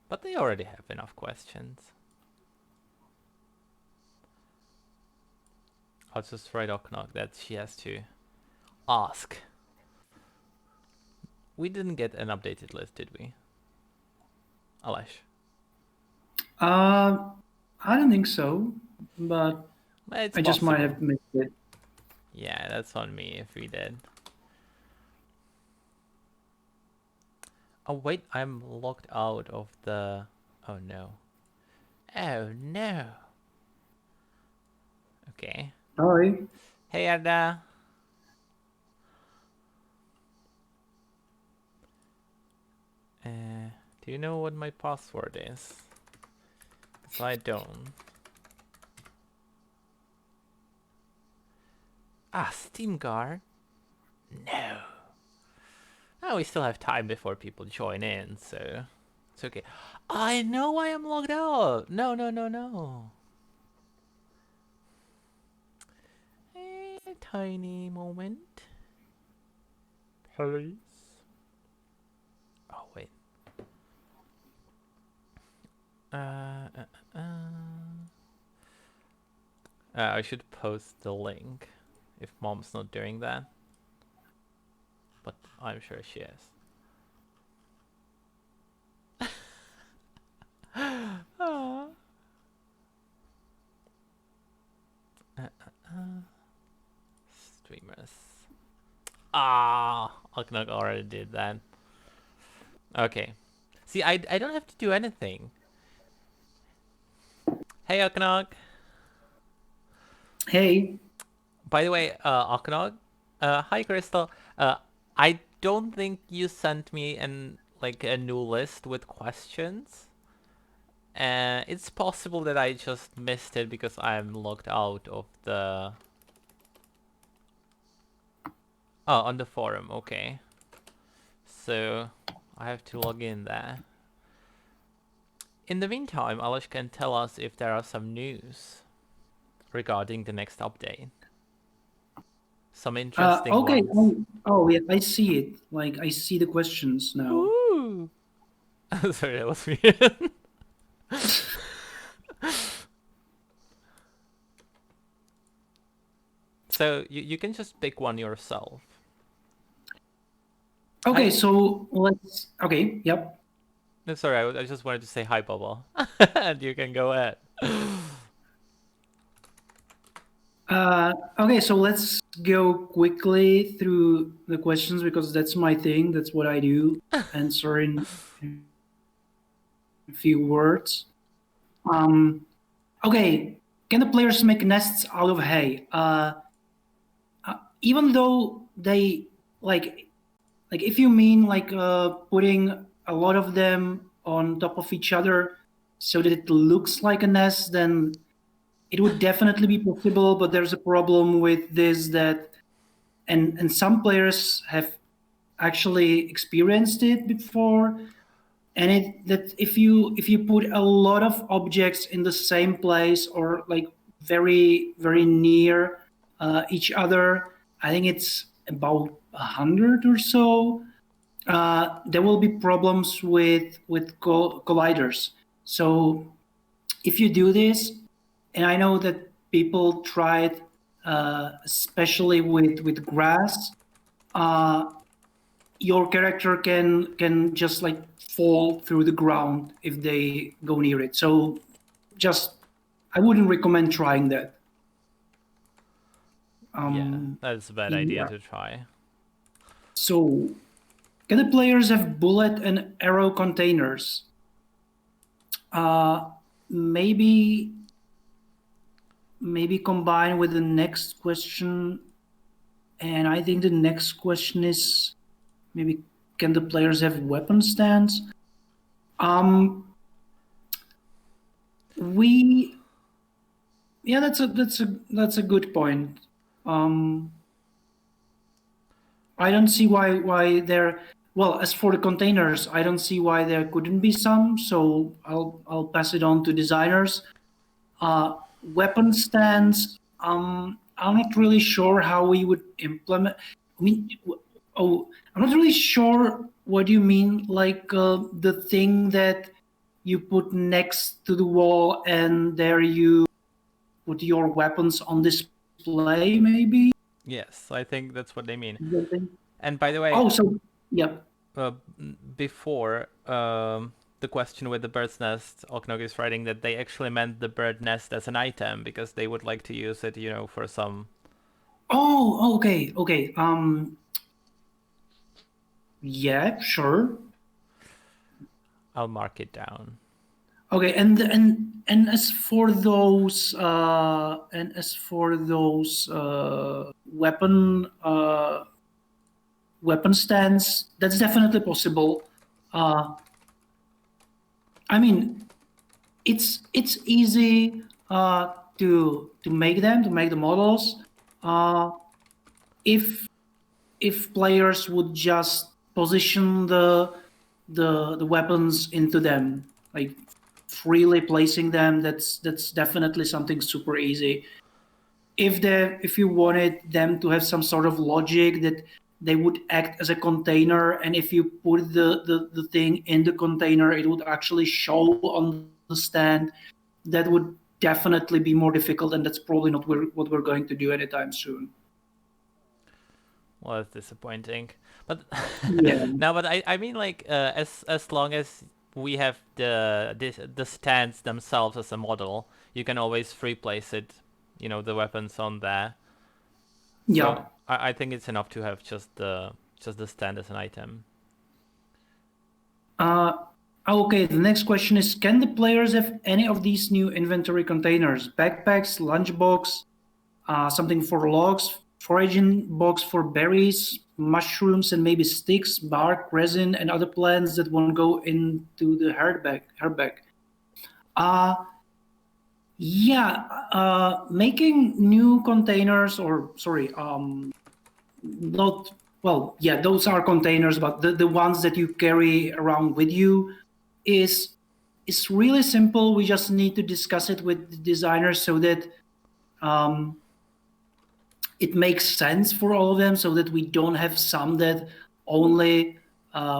But they already have enough questions. I'll just write Oknog that she has to ask. We didn't get an updated list, did we? Alesh. I don't think so, but It's I just might possible. have missed it. Yeah, that's on me if we did. Oh wait, I'm locked out of the... Oh no. Oh no. Okay. Sorry. Hey Ada. Do you know what my password is? Because I don't. Ah, Steam Guard? No. Oh, we still have time before people join in, so it's okay. I know I am logged out. No, no, no, no. A tiny moment. Please. Oh, wait. I should post the link if mom's not doing that. But I'm sure she is. Ah. Streamers. Ah, Oknog already did that. Okay. See, I don't have to do anything. Hey, Oknog. Hey. By the way, Oknog. Hi, Crystal. I don't think you sent me a new list with questions. It's possible that I just missed it because I'm logged out of the... Oh, on the forum, okay. So, I have to log in there. In the meantime, Alish can tell us if there are some news regarding the next update. Some interesting Okay. ones. Oh, yeah, I see it. Like, I see the questions now. Ooh! Sorry, that was weird. So, you can just pick one yourself. Okay, Hi. so let's. Okay, yep. No, sorry, I just wanted to say hi, Bubble. And you can go ahead. Okay, so let's go quickly through the questions because that's my thing. That's what I do. Answer in a few words. Okay, can the players make nests out of hay? Even though they like if you mean like putting a lot of them on top of each other so that it looks like a nest, then it would definitely be possible. But there's a problem with this that and some players have actually experienced it before, and it that if you put a lot of objects in the same place or like very very near each other, I think it's about 100 or so, there will be problems with colliders. So if you do this, and I know that people tried, especially with grass, uh, your character can just like fall through the ground if they go near it. So just I wouldn't recommend trying that. Yeah, Um, that's a bad idea yeah. to try. So can the players have bullet and arrow containers? Uh, maybe maybe combine with the next question. And I think the next question is maybe can the players have weapon stands? Um, we yeah, that's a good point. Um, I don't see why there. Well, as for the containers, I don't see why there couldn't be some. So I'll pass it on to designers. Weapon stands. I'm not really sure how we would implement. I mean, oh, I'm not really sure what you mean. Like the thing that you put next to the wall, and there you put your weapons on display, maybe. Yes, I think that's what they mean. Something. And by the way, Oh, so yeah. uh, before the question with the bird's nest, Oknog is writing that they actually meant the bird nest as an item because they would like to use it, for some. Oh, okay, okay. Yeah, sure. I'll mark it down. Okay, and as for those weapon stands, that's definitely possible. Uh, I mean, it's easy to make them, to make the models. Uh, if if players would just position the weapons into them, like freely placing them, that's definitely something super easy. If you wanted them to have some sort of logic that they would act as a container, and if you put the thing in the container, it would actually show on the stand, that would definitely be more difficult, and that's probably not what we're going to do anytime soon. Well, that's disappointing. But Yeah. no, but I mean like as long as we have the stands themselves as a model, you can always free place it, the weapons on there. So Yeah. I think it's enough to have just the stand as an item. Uh, okay, the next question is, can the players have any of these new inventory containers? Backpacks, lunchbox, something for logs, foraging box for berries, mushrooms, and maybe sticks, bark, resin, and other plants that won't go into the hardback. Uh, yeah, making new containers, or sorry, not, well, yeah, those are containers, but the ones that you carry around with you is is really simple. We just need to discuss it with the designers so that um, it makes sense for all of them, so that we don't have some that only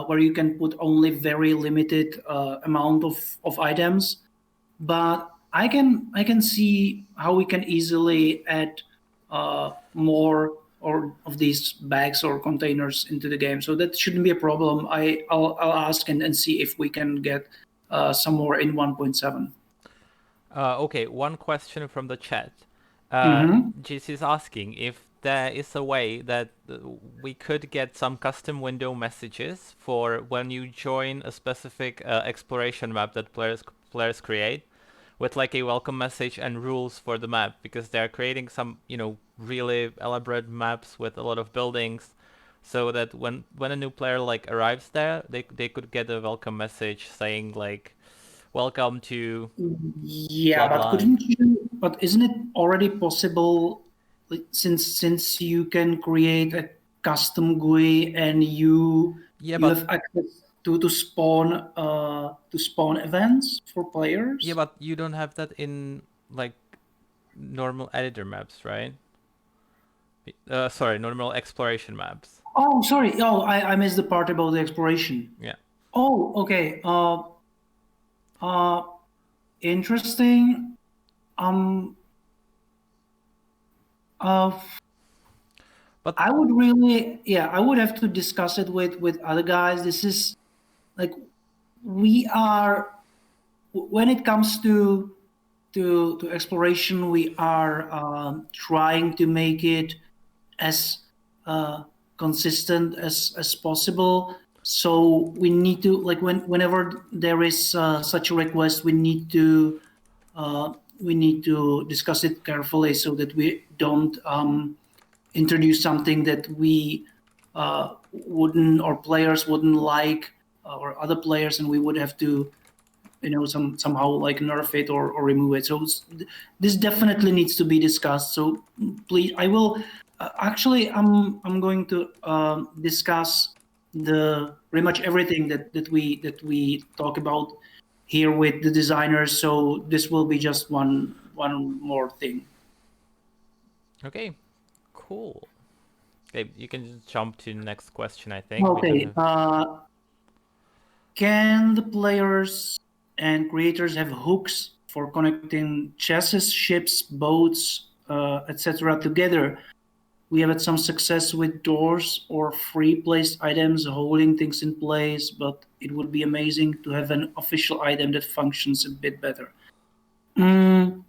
where you can put only very limited amount of items. But I can see how we can easily add more or of these bags or containers into the game. So that shouldn't be a problem. I'll ask and see if we can get some more in 1.7. Okay, one question from the chat. Mm-hmm. JC is asking if there is a way that we could get some custom window messages for when you join a specific exploration map that players create, with like a welcome message and rules for the map, because they're creating some really elaborate maps with a lot of buildings, so that when a new player like arrives there, they could get a welcome message saying like welcome to Yeah, blah but blah. couldn't you? But isn't it already possible? Like, since you can create a custom GUI, and Yeah, you but have access to spawn events for yeah, players. but you don't have that in like normal editor maps, right? Sorry, normal exploration maps. Oh, sorry. Oh, I missed the part about the exploration. Yeah, Oh, okay. Uh, interesting. Um, uh, but I would really, yeah, I would have to discuss it with other guys. This is like, we are, when it comes to exploration, we are trying to make it as uh, consistent as possible. So we need to, like, whenever there is such a request, uh, we need to discuss it carefully so that we don't introduce something that we wouldn't, or players wouldn't like, or other players, and we would have to, somehow like nerf it, or remove it. So this definitely needs to be discussed. So please, I will actually, I'm going to discuss the pretty much everything that we talk about here with the designers. So this will be just one more thing. okay, cool. Okay, you can just jump to the next question. I think we don't Okay. have. Can the players and creators have hooks for connecting chassis, ships, boats, etc. together. We have had some success with doors or free placed items holding things in place, but it would be amazing to have an official item that functions a bit better. Mm,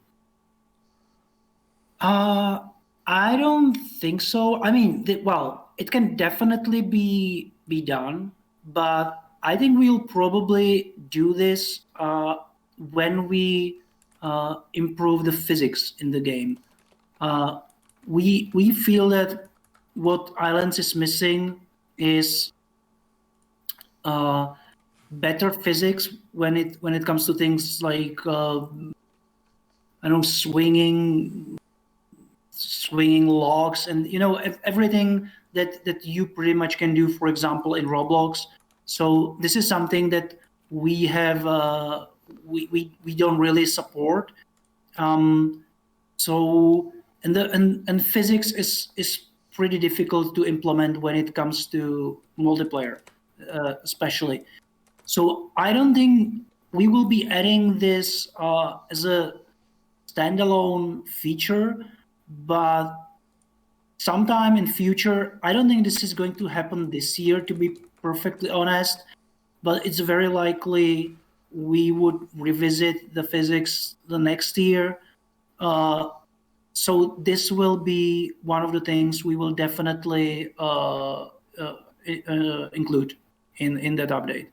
uh, I don't think so. I mean, well, it can definitely be done, but I think we'll probably do this when we improve the physics in the game. Uh, we feel that what Ylands is missing is uh, better physics when it comes to things like I don't know, swinging logs, and everything that you pretty much can do, for example, in Roblox. So this is something that we have we don't really support. Um, so and physics is pretty difficult to implement when it comes to multiplayer, especially. So I don't think we will be adding this as a standalone feature, but sometime in future. I don't think this is going to happen this year, to be perfectly honest, but it's very likely we would revisit the physics the next year. Uh, so this will be one of the things we will definitely include in that update.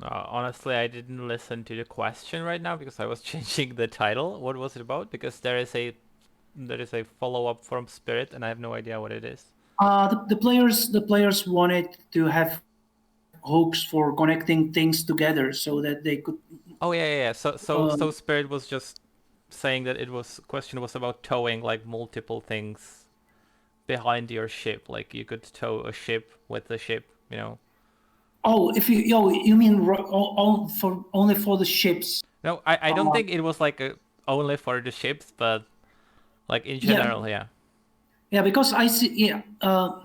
Honestly, I didn't listen to the question right now because I was changing the title. What was it about? Because there is a follow up from Spirit, and I have no idea what it is. The players wanted to have hooks for connecting things together so that they could. Oh yeah, yeah. Yeah. So so Uh, so Spirit was just saying that it was question was about towing like multiple things behind your ship. Like you could tow a ship with the ship, you know. oh, if you mean only for the ships? No, I don't Uh, think it was like only for the ships, but like in yeah, general, yeah. yeah, because I see. Yeah, uh,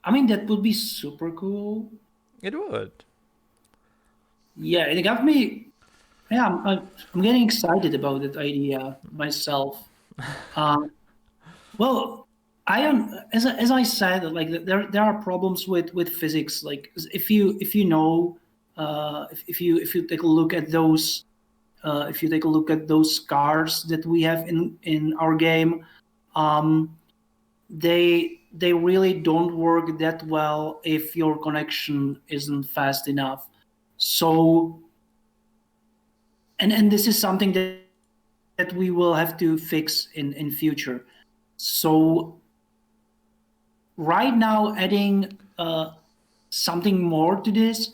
I mean that would be super cool. It would. Yeah, it got me. Yeah, I'm getting excited about that idea myself. Uh, well, I am as I said, like there are problems with physics. Like if you know if you take a look at those if you take a look at those cars that we have in our game, um, they really don't work that well if your connection isn't fast enough. So and this is something that we will have to fix in future. So right now, adding something more to this.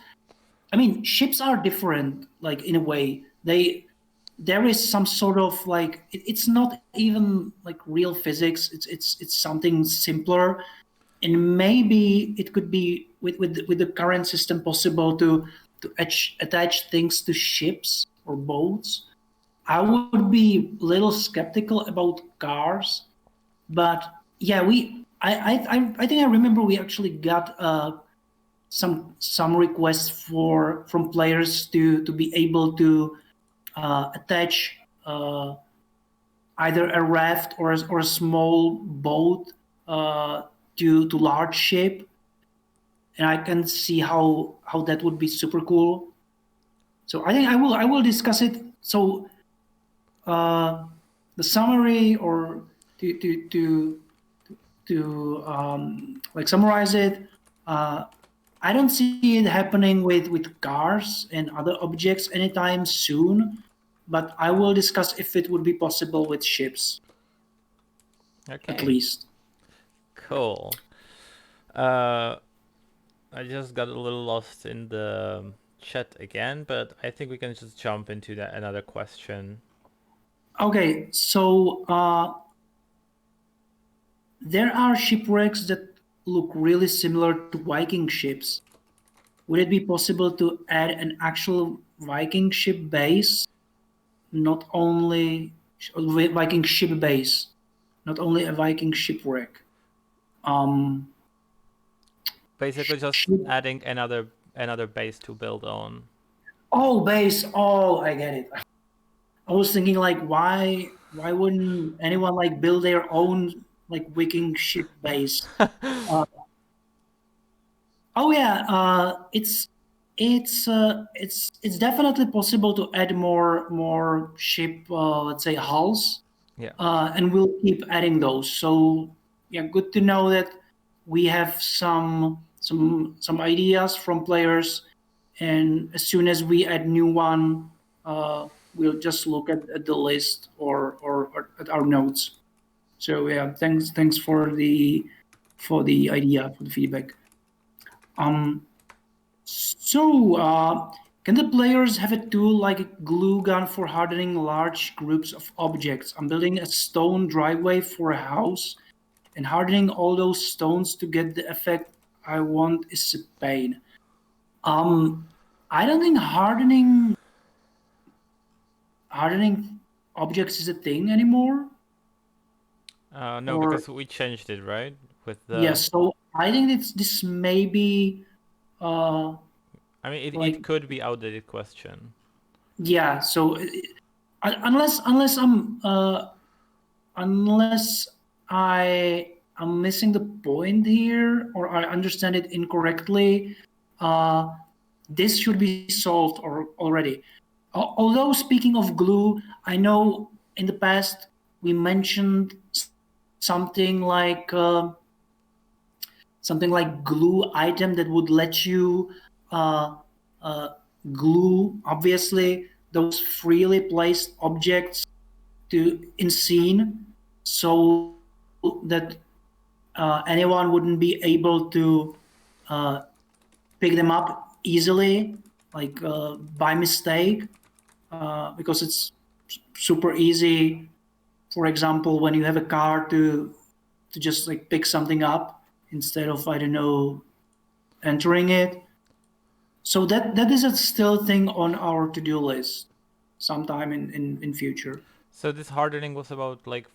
I mean, ships are different, like in a way. There is some sort of like it's not even like real physics. It's something simpler, and maybe it could be with the current system possible to attach things to ships or boats. I would be a little skeptical about cars, but yeah, I think I remember we actually got some requests from players to be able to attach either a raft or a small boat uh, to large ship, and I can see how that would be super cool. So I think I will discuss it. So uh, the summary or to like summarize it. Uh, I don't see it happening with cars and other objects anytime soon, but I will discuss if it would be possible with ships, at Okay. least. Cool. Uh, I just got a little lost in the chat again, but I think we can just jump into that another question. Okay, so there are shipwrecks that look really similar to Viking ships. Would it be possible to add an actual Viking ship base, not only Viking ship base, not only a Viking shipwreck? Um, basically just ship. adding another base to build on. Oh, base. Oh, I get it. I was thinking like, why wouldn't anyone like build their own like Viking ship base? Uh, oh yeah, it's definitely possible to add more ship, let's say hulls, Yeah. and we'll keep adding those. So yeah, good to know that we have some ideas from players, and as soon as we add new one, we'll just look at the list or at our notes. So yeah, thanks for the idea, for the feedback. Um, can the players have a tool like a glue gun for hardening large groups of objects? I'm building a stone driveway for a house, and hardening all those stones to get the effect I want is a pain. Um, I don't think hardening objects is a thing anymore. No, Or because we changed it, right? With the, yes, so I think this may be uh, I mean, it like could be outdated question. yeah. So unless I am missing the point here or I understand it incorrectly, uh, this should be solved or already. Although speaking of glue, I know in the past we mentioned something like glue item that would let you uh, uh, glue obviously those freely placed objects to in scene so that anyone wouldn't be able to uh, pick them up easily, like by mistake, because it's super easy. For example, when you have a car to just like pick something up instead of I don't know entering it. So that is a still thing on our to do list sometime in future. So this hardening was about like,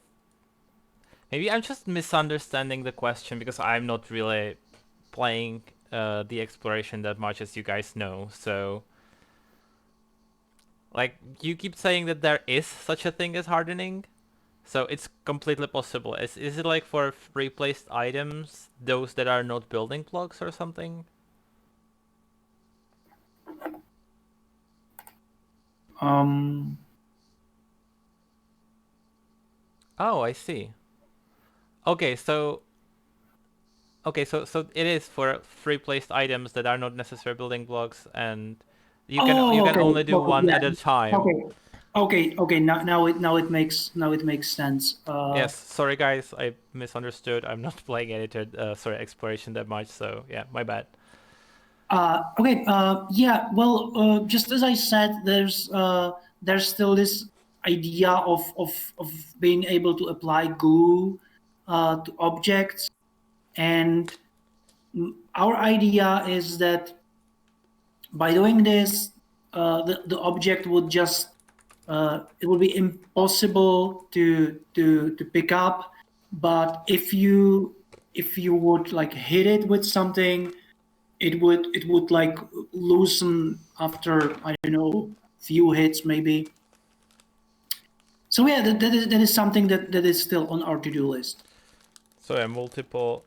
maybe I'm just misunderstanding the question because I'm not really playing the exploration that much as you guys know. So like you keep saying that there is such a thing as hardening. So it's completely possible. Is it like for replaced items, those that are not building blocks or something? Um, Oh, I see. Okay, so so it is for free placed items that are not necessary building blocks, and you oh, can okay, only do okay, one yeah, at a time. okay, okay. Now it makes sense. Yes, sorry guys, I misunderstood. I'm not playing edited exploration that much, so yeah, my bad. Okay. Yeah. Well, just as I said, there's still this idea of being able to apply glue to objects, and our idea is that by doing this, the object would just it would be impossible to pick up. But if you would like hit it with something, it would like loosen after I don't know few hits maybe. So yeah, that is something that is still on our to do list. So yeah, multiple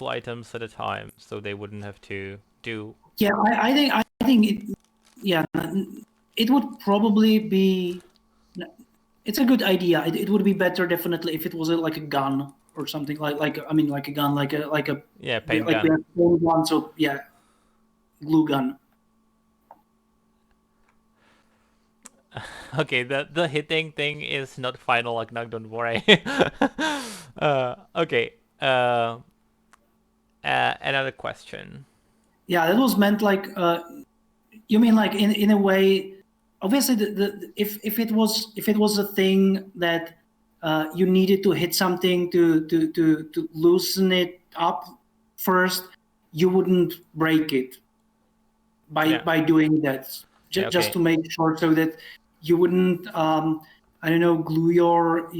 items at a time, so they wouldn't have to do. Yeah, I think it yeah it would probably be it's a good idea. It would be better definitely if it was like a gun or something like I mean like a gun like a Yeah, paint like we gun. have one so yeah glue gun. Okay, the hitting thing is not final, like, no, don't worry. Okay. Another question. Yeah, that was meant like you mean like in a way obviously if it was a thing that you needed to hit something to loosen it up first, you wouldn't break it Yeah. by doing that. Yeah. Just Okay. to make sure so that you wouldn't I don't know glue your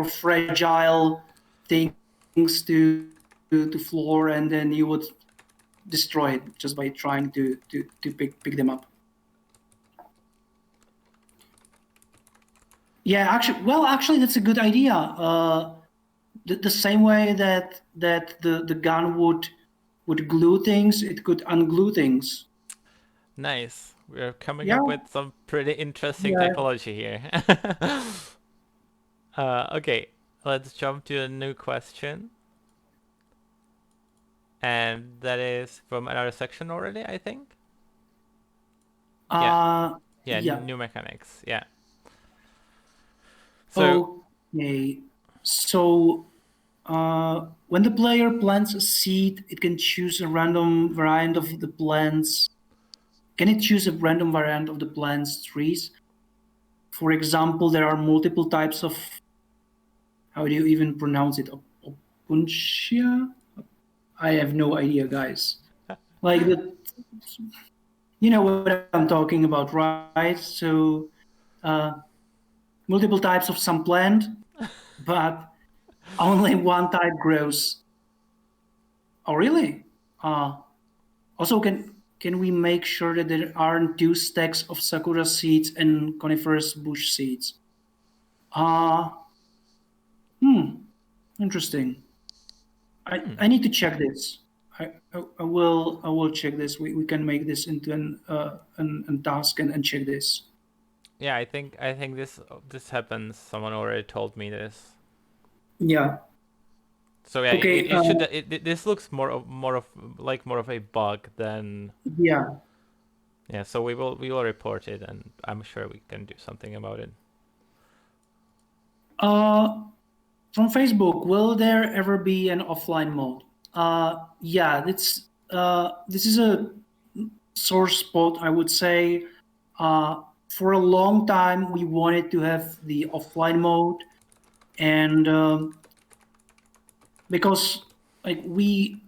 fragile thing to floor, and then you would destroy it just by trying to pick them up. Yeah, actually, that's a good idea. The same way that the gun would glue things, it could unglue things. Nice. We're coming Yeah, up with some pretty interesting yeah. typology here. Okay, let's jump to a new question. And that is from another section already, I think. Yeah, Uh, yeah, yeah. new mechanics. Yeah. So, Okay. So, when the player plants a seed, it can choose a random variant of the plant's. Can it choose a random variant of the plant's trees? For example, there are multiple types of. How do you even pronounce it? Opuntia? I have no idea, guys. Like you know what I'm talking about, right? So, uh, multiple types of some plant, but only one type grows. Oh, really? Uh, Also, can we make sure that there aren't two stacks of sakura seeds and coniferous bush seeds? Uh, hmm, interesting. I need to check this. I will check this. We can make this into an task and check this. yeah, I think this happens. Someone already told me this. Yeah. So yeah, Okay. it should this looks more of a bug than Yeah. yeah. So we will report it, and I'm sure we can do something about it. Uh, from Facebook, will there ever be an offline mode? Yeah, this is a sore spot, I would say. For a long time, we wanted to have the offline mode, and because like we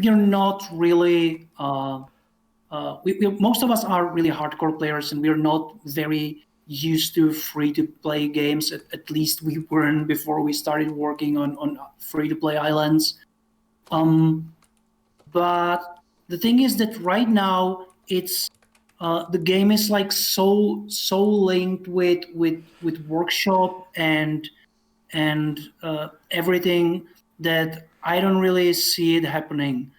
are not really most of us are really hardcore players, and we're not very used to free to play games. At least we weren't before we started working on free to play islands. Um, but the thing is that right now it's the game is like so linked with workshop and everything that I don't really see it happening.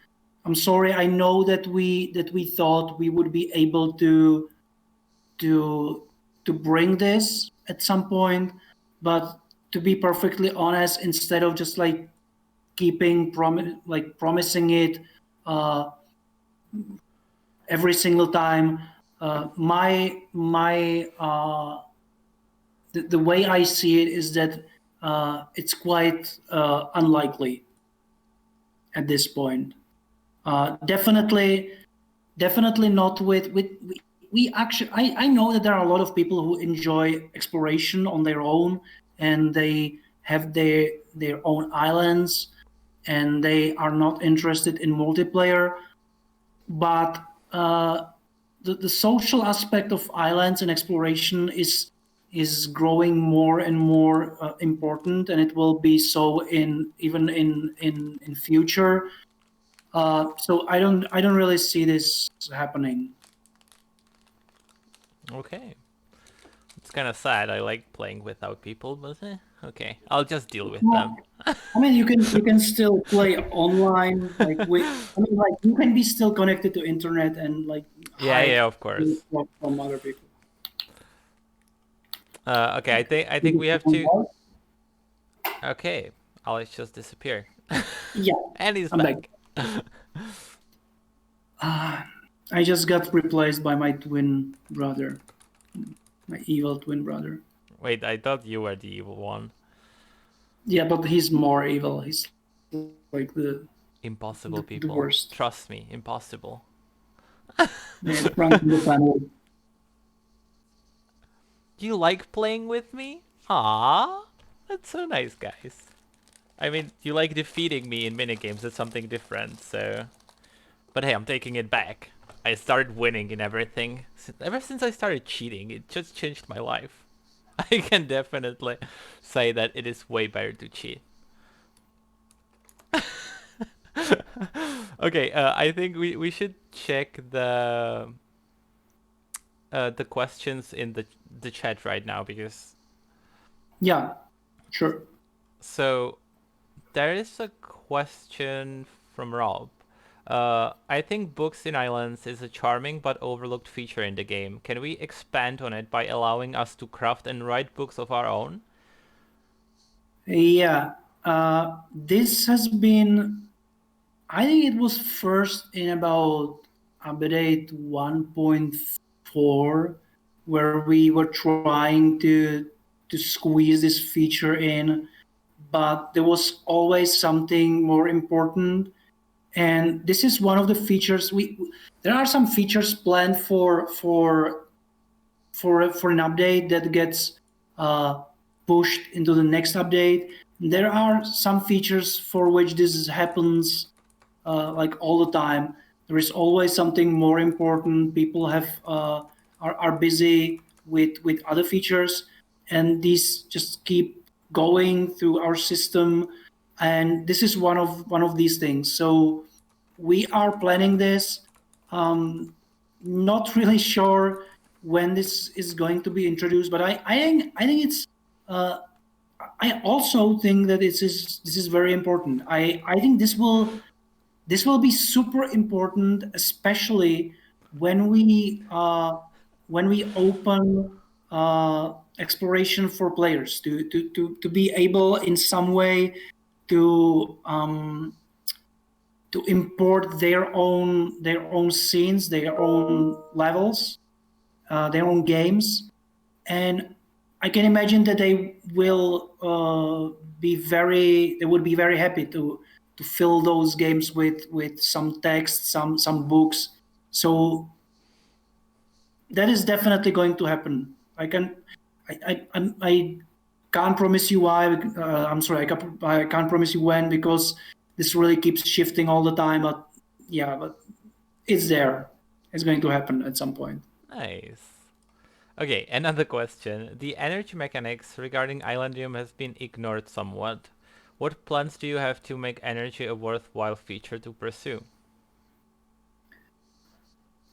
I'm sorry. I know that we thought we would be able to to bring this at some point, but to be perfectly honest, instead of just like promising it uh, every single time, the way I see it is that it's quite unlikely at this point. Definitely not with we actually I know that there are a lot of people who enjoy exploration on their own, and they have their own islands, and they are not interested in multiplayer. But the social aspect of islands and exploration is growing more and more important, and it will be so in even in future. So I don't really see this happening. Okay, it's kind of sad. I like playing without people, but okay, I'll just deal with them. Well, I mean, you can still play online. I mean, like you can be still connected to internet and like Yeah, hide yeah, of course. from other people. Okay, I think we have to. Okay, Alex just disappeared, Yeah, and he's I'm back. back. I just got replaced by my twin brother, my evil twin brother. Wait, I thought you were the evil one. Yeah, but he's more evil. He's like Impossible the people. worst. Trust me, impossible. Yeah, the Frank in the family. You like playing with me? Ah, that's so nice, guys. I mean, you like defeating me in minigames. That's something different, so. But hey, I'm taking it back. I started winning in everything. Ever since I started cheating, it just changed my life. I can definitely say that it is way better to cheat. Okay, I think we should check the questions in the chat right now because Yeah, sure. so there is a question from Rob. I think books in Islands is a charming but overlooked feature in the game. Can we expand on it by allowing us to craft and write books of our own? Yeah, this has been. I think it was first in about update 1.4 where we were trying to squeeze this feature in, but there was always something more important. And this is one of the features we. There are some features planned for an update that gets uh, pushed into the next update. There are some features for which this happens like all the time. There is always something more important. People are busy with other features, and these just keep going through our system. And this is one of these things. So we are planning this. Um, Not really sure when this is going to be introduced, but I think it's. Uh, I also think that this is very important. I think this will be super important, especially when we open exploration for players to be able in some way to to import their own scenes, their own levels, their own games, and I can imagine that they would be very happy to fill those games with some text, some books. So that is definitely going to happen. I can't promise you why. I'm sorry, I can't promise you when because this really keeps shifting all the time. But yeah, but it's there. It's going to happen at some point. Nice. Okay, another question. The energy mechanics regarding Islandium has been ignored somewhat. What plans do you have to make energy a worthwhile feature to pursue?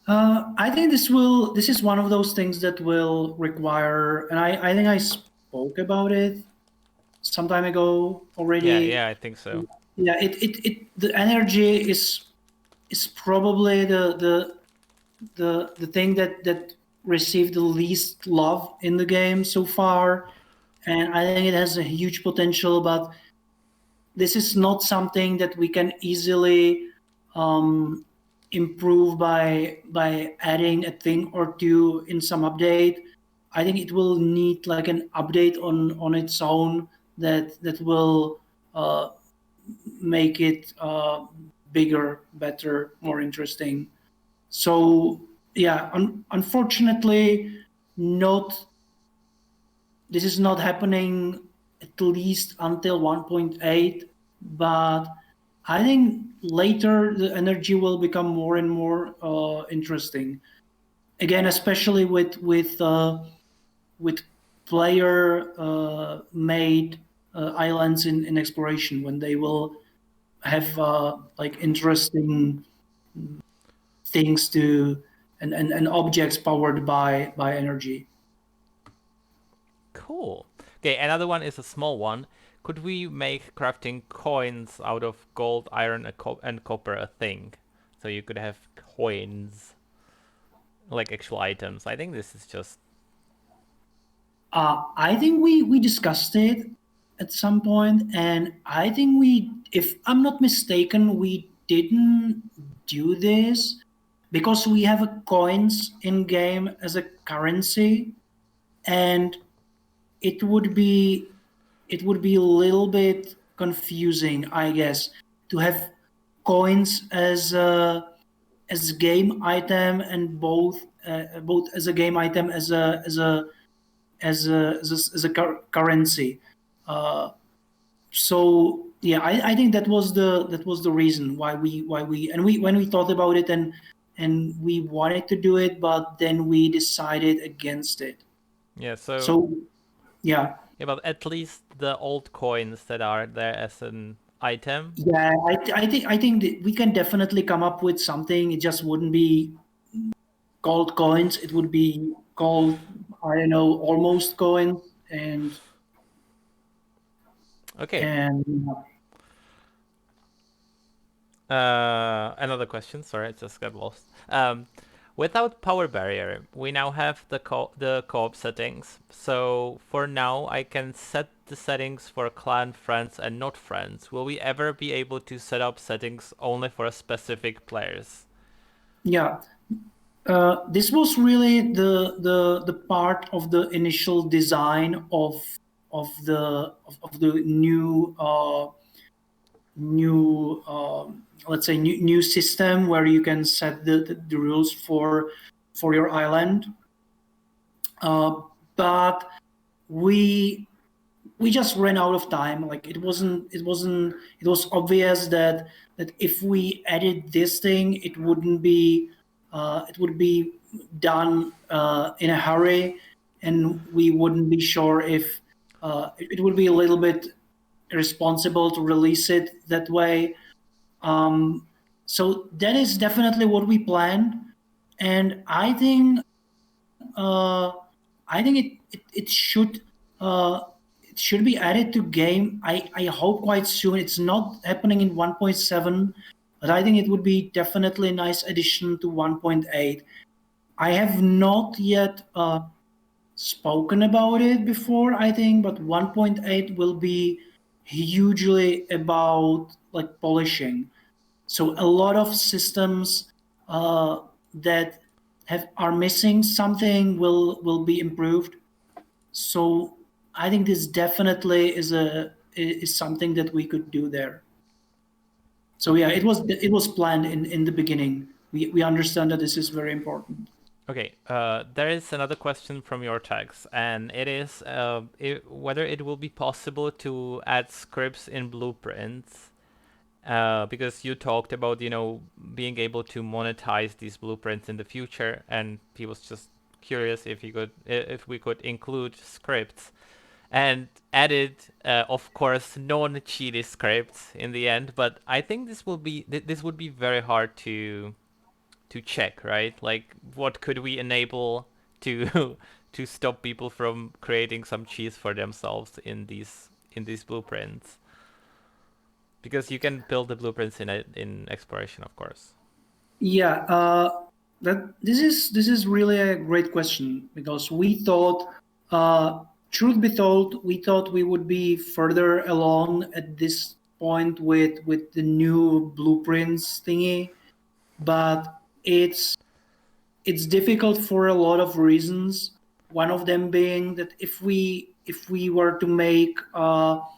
I think this is one of those things that will require, and I think I spoke about it some time ago Yeah, already. yeah, I think so. Yeah, the energy is probably the thing that received the least love in the game so far, and I think it has a huge potential. But this is not something that we can easily um, improve by adding a thing or two in some update. I think it will need like an update on its own that will uh, make it bigger, better, more interesting. So yeah, unfortunately, not this is not happening at least until 1.8, but I think later the energy will become more and more interesting. Again, especially with player made islands in exploration when they will have like interesting things to and objects powered by energy. Cool. Okay, another one is a small one. Could we make crafting coins out of gold, iron, and copper a thing? So you could have coins, like actual items. I think this is just. I think we discussed it at some point, and I think if I'm not mistaken, we didn't do this because we have a coins in game as a currency, and it would be it would be a little bit confusing, I guess, to have coins as a game item and both as a game item as a currency. Uh, so yeah, I think that was the reason why we and we when we thought about it and we wanted to do it, but then we decided against it. Yeah, so. So yeah, Yeah, but at least the old coins that are there as an item. Yeah, I think that we can definitely come up with something. It just wouldn't be called coins. It would be called, I don't know, almost coins. and Okay. and Another question. Sorry, I just got lost. Without power barrier, we now have the co-op settings. So for now, I can set the settings for clan, friends, and not friends. Will we ever be able to set up settings only for specific players? yeah, this was really the part of the initial design of the new let's say new system where you can set the rules for your island. But we we just ran out of time. Like it was obvious that if we added this thing, it would be done in a hurry, and we wouldn't be sure if it would be a little bit irresponsible to release it that way. um, so that is definitely what we planned, and uh, I think uh, it should be added to game. I hope quite soon. It's not happening in 1.7, but I think it would be definitely a nice addition to 1.8. I have not yet spoken about it before, I think, but 1.8 will be hugely about like polishing. So a lot of systems that have are missing something will be improved. So I think this definitely is something that we could do there. So yeah, it was planned in the beginning. We understand that this is very important. Okay, there is another question from your text, and it is whether it will be possible to add scripts in blueprints. Because you talked about, being able to monetize these blueprints in the future, and he was just curious if we could include scripts and added, of course, non-cheaty scripts in the end. But I think this would be very hard to check, right? Like, what could we enable to to stop people from creating some cheese for themselves in these blueprints? Because you can build the blueprints in exploration, of course. Yeah, that this is really a great question because we thought, truth be told, we thought we would be further along at this point with the new blueprints thingy, but it's difficult for a lot of reasons. One of them being that if we were to make or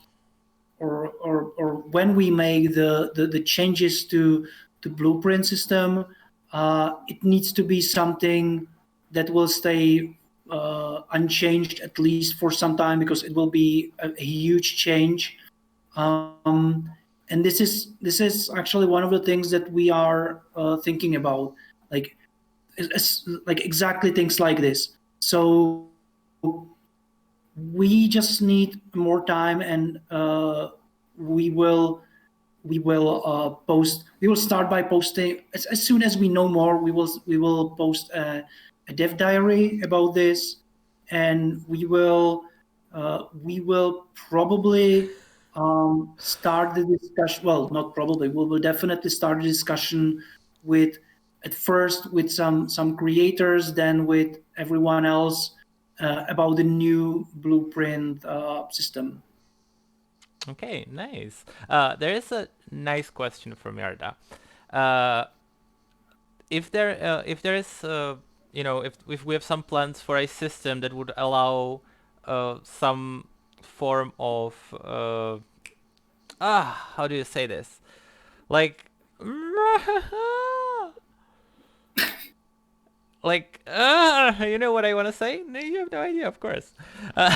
when we make the changes to blueprint system, it needs to be something that will stay unchanged at least for some time because it will be a huge change. And this is actually one of the things that we are thinking about, like like exactly things like this. So we just need more time, and we will we will start by posting as soon as we know more. We will post a dev diary about this, and we will probably start the discussion. Well, not probably, we will definitely start the discussion with at first with some creators, then with everyone else about the new blueprint system. Okay, nice. There is a nice question from Yarda. Uh, if there is if we have some plans for a system that would allow some form of how do you say this, like like you know what I want to say? No, you have no idea, of course. uh,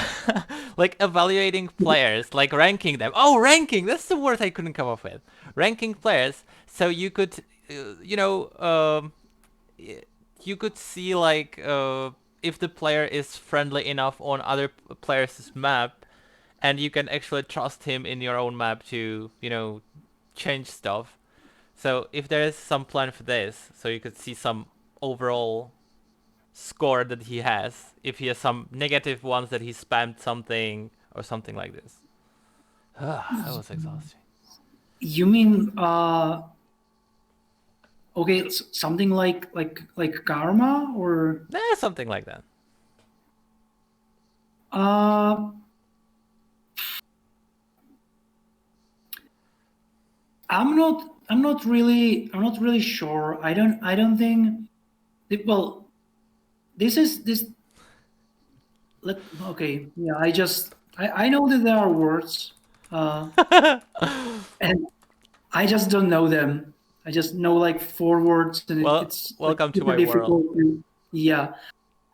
like evaluating players, like ranking them. Oh, ranking, that's the word I couldn't come up with. Ranking players, so you could you know you could see, like, if the player is friendly enough on other players' map, and you can actually trust him in your own map to, change stuff. So if there is some plan for this, so you could see some overall score that he has, if he has some negative ones that he spammed something or something like this. That was exhausting. You mean okay, something like karma or Something like that. uh I'm not really sure. I don't think well this okay, yeah, I know that there are words uh and I just don't know them. I just know like four words, and Well, it's like welcome to super my world. difficult to. Yeah.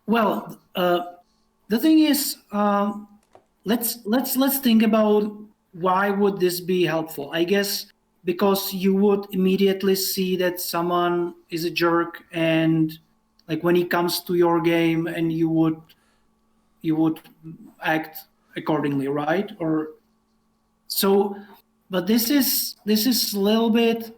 Well, the thing is, let's think about why would this be helpful. I guess because you would immediately see that someone is a jerk, and like when he comes to your game, and you would act accordingly, right? Or so. But this is a little bit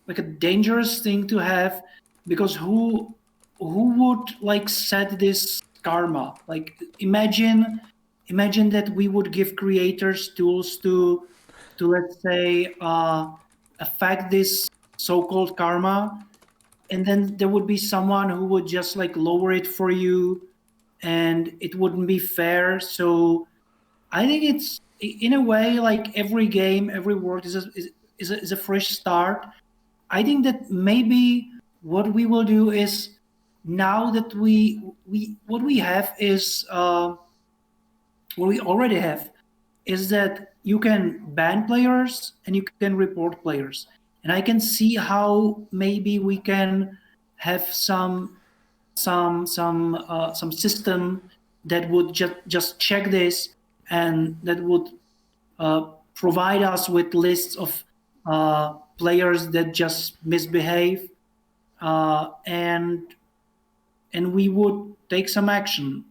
like a dangerous thing to have, because who would like set this karma? Like imagine that we would give creators tools to let's say affect this so-called karma, and then there would be someone who would just like lower it for you, and it wouldn't be fair. So I think it's in a way like every game, every world is a fresh start. I think that maybe what we will do is, now that we what we have is what we already have is that you can ban players and you can report players, and I can see how maybe we can have some system that would just check this, and that would provide us with lists of players that just misbehave, and we would take some action.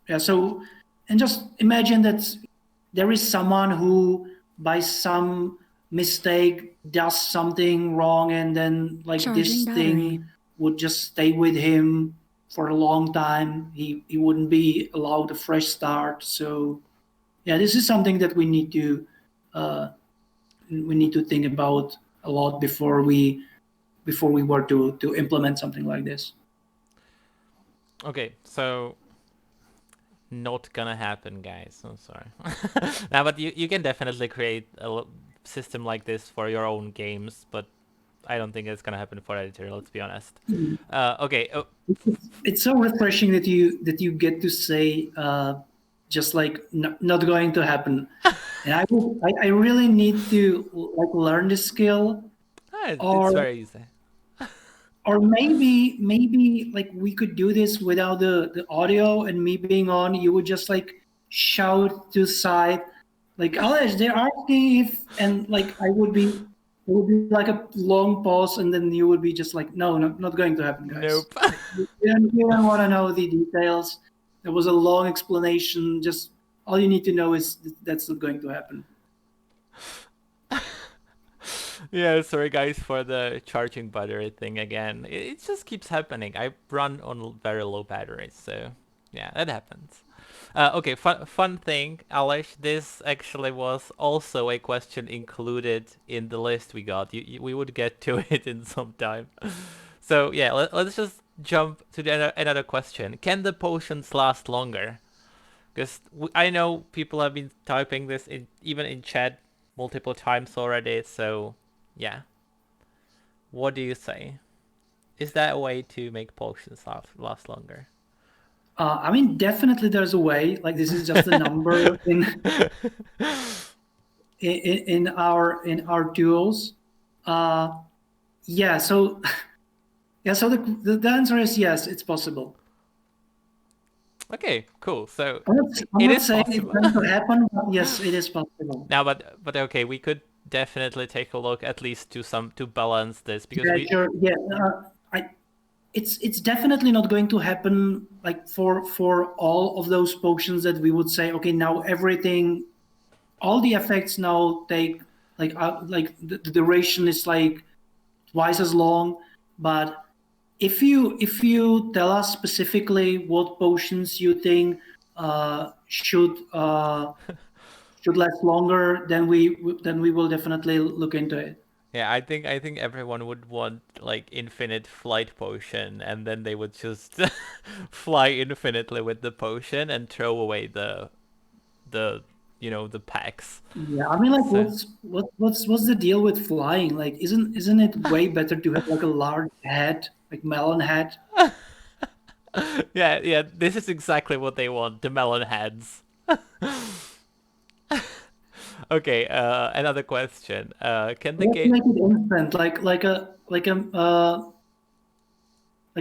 Yeah. So, and just imagine that there is someone who, by some mistake, does something wrong, and then like Charging this battery. thing would just stay with him for a long time. He wouldn't be allowed a fresh start. So, yeah, this is something that uh, we need to think about a lot before we were to implement something like this. Okay, so not gonna happen, guys. I'm sorry. Now, but you can definitely create a system like this for your own games, but I don't think it's gonna happen for editor. Let's be honest. Okay. It's so refreshing that you get to say just like not going to happen, and I really need to like learn this skill, It's or very easy. maybe like we could do this without the audio, and me being on, you would just like shout to side like, Alex, they're asking if, and like it would be like a long pause, and then you would be just like, no, not going to happen, guys. Nope. You don't want to know the details. There was a long explanation. Just all you need to know is that's not going to happen. Yeah, sorry guys for the charging battery thing again. It just keeps happening. I run on very low batteries, so yeah, that happens. Okay, fun thing, Alex. This actually was also a question included in the list we got. We would get to it in some time. So yeah, let's just jump to another question. Can the potions last longer? Because I know people have been typing this even in chat multiple times already. So yeah, what do you say? Is that a way to make potions last longer? I mean, definitely there's a way. Like this is just a number in our tools. Uh, yeah. So yeah. So the answer is yes. It's possible. Okay, cool. So I'm it not is saying it's possible. going to happen, but yes, it is possible. Now, but okay, we could definitely take a look at least to balance this because Yeah, we sure. Yeah, it's definitely not going to happen like for all of those potions that we would say, okay, now everything, all the effects now take like the duration is like twice as long. But if you tell us specifically what potions you think should last longer, then we will definitely look into it. Yeah, I think everyone would want like infinite flight potion, and then they would just fly infinitely with the potion and throw away the the packs. Yeah, I mean, like, So what's the deal with flying? Like, isn't it way better to have like a large head, like melon head? yeah, yeah, this is exactly what they want, the melon heads. Okay, another question. Can the Let's game make it instant, like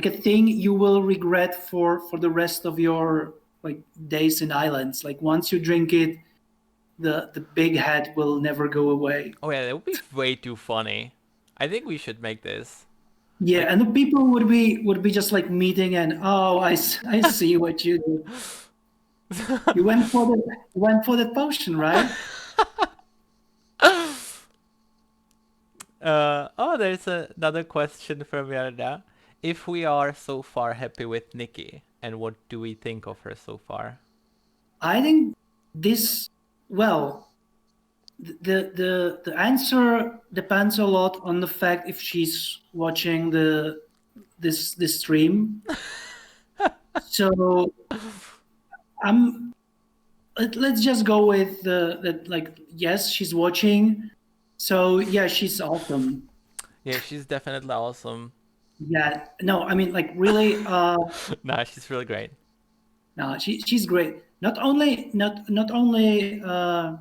a thing you will regret for the rest of your like days in islands. Like once you drink it, the big head will never go away. Oh yeah, that would be way too funny. I think we should make this. Yeah, Like and the people would be just like meeting and, oh, I see what you did. You went for the potion, right? oh, there's another question from Yarda. If we are so far happy with Nikki, and what do we think of her so far? I think this, well, the answer depends a lot on the fact if she's watching this stream. So I'm let's just go with the that, like, yes, she's watching. So yeah, she's awesome. Yeah, she's definitely awesome. Yeah, no, I mean, like, really, Nah, she's really great. no, she's great. Not only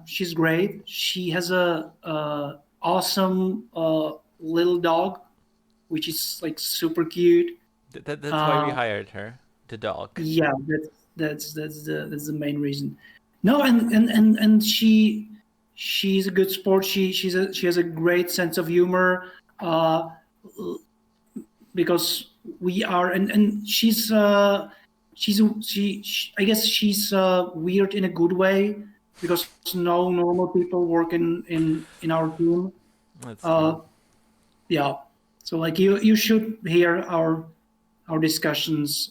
she's great. She has a awesome little dog, which is like super cute. That's why we Uh, hired her, the dog. yeah, that's the main reason. No, and she's a good sport. She has a great sense of humor. Uh, because we are, and she I guess she's weird in a good way, because no normal people work in our team. That's true. uh yeah, so like you should hear our discussions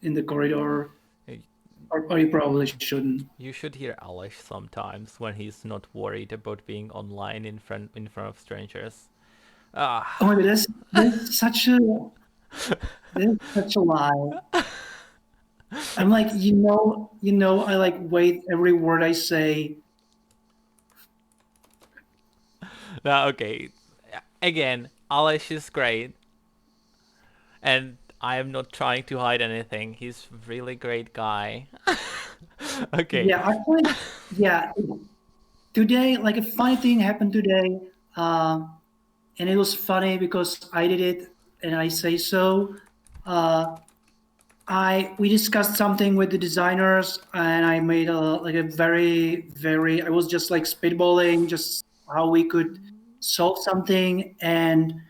in the corridor, Hey, or you probably shouldn't. you should hear Alish sometimes when he's not worried about being online in front of strangers. Oh Ah, my god, that's such a lie. I'm like, I like wait every word I say. nah, okay. Again, Alish is great, and I am not trying to hide anything. He's really great guy. Okay. Yeah, actually, yeah. Today, like, a funny thing happened today, uh, and it was funny because I did it, and I say so. Uh, I we discussed something with the designers, and I made a very very. I was just like spitballing, just how we could solve something, and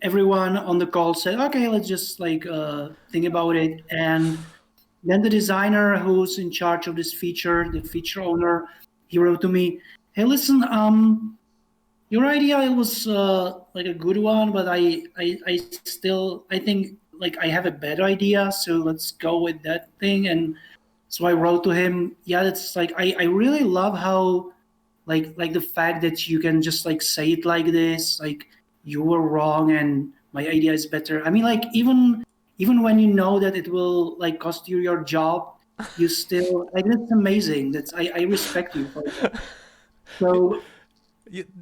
everyone on the call said, okay, let's just like think about it. And then the designer who's in charge of this feature, the feature owner, he wrote to me, hey, listen, your idea, it was like a good one, but I still, I think, like, I have a better idea, so let's go with that thing. And so I wrote to him, yeah, it's like I really love how, like the fact that you can just like say it like this, like, you were wrong and my idea is better. I mean, like, even when you know that it will like cost you your job, you still, like, that's amazing. I respect you for that. So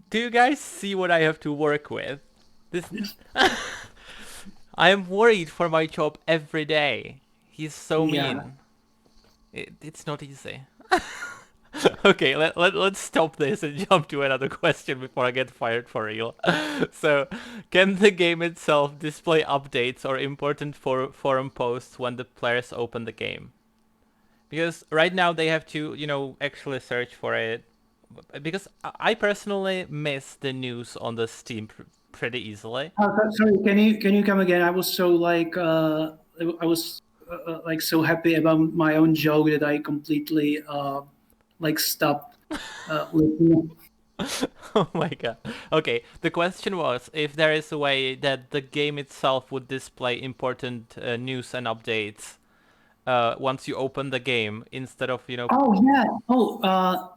Do you guys see what I have to work with? This I am worried for my job every day. He's so yeah. mean. It's not easy. Okay, let's stop this and jump to another question before I get fired for real. So, can the game itself display updates or important forum posts when the players open the game? Because right now they have to, actually search for it. Because I personally miss the news on the Steam pretty easily. Sorry, can you come again? I was so like I was like so happy about my own joke that I completely like stopped listening. Oh my god. Okay, the question was if there is a way that the game itself would display important news and updates once you open the game instead of, you know. Oh yeah. Oh,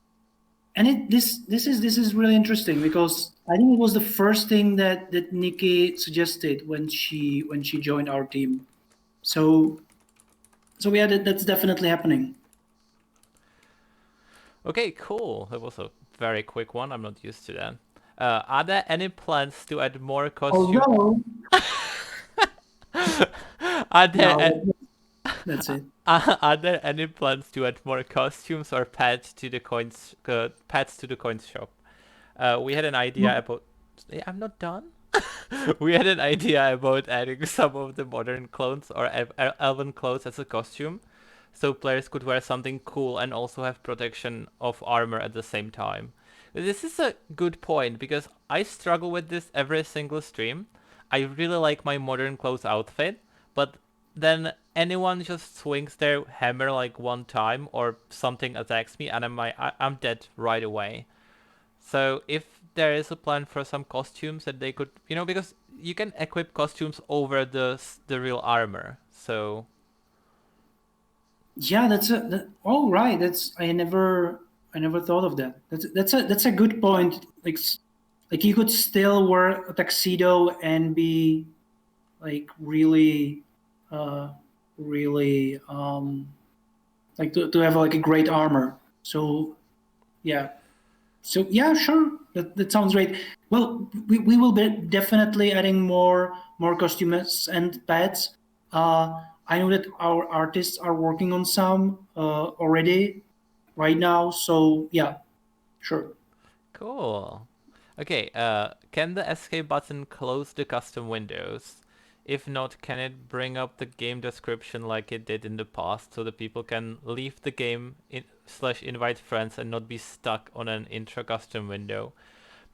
and this is really interesting because I think it was the first thing that Nikki suggested when she joined our team. So yeah, that's definitely happening. Okay, cool. That was a very quick one. I'm not used to that. Are there any plans to add more costume? Although Are there no, that's it. are there any plans to add more costumes or pets to the coins shop? We had an idea about. I'm not done. We had an idea about adding some of the modern clones or elven clothes as a costume, so players could wear something cool and also have protection of armor at the same time. This is a good point because I struggle with this every single stream. I really like my modern clothes outfit, but then anyone just swings their hammer like one time or something attacks me and I'm dead right away. So if there is a plan for some costumes that they could, because you can equip costumes over the real armor. So Yeah, oh right. That's I never thought of that. That's a good point. Like you could still wear a tuxedo and be like really uh really like to have like a great armor. So yeah. So yeah, sure. That sounds great. Well, we will be definitely adding more costumes and pets. I know that our artists are working on some already right now. So yeah, sure. cool. Okay, can the escape button close the custom windows? If not, can it bring up the game description like it did in the past so that people can leave the game slash invite friends and not be stuck on an intra custom window?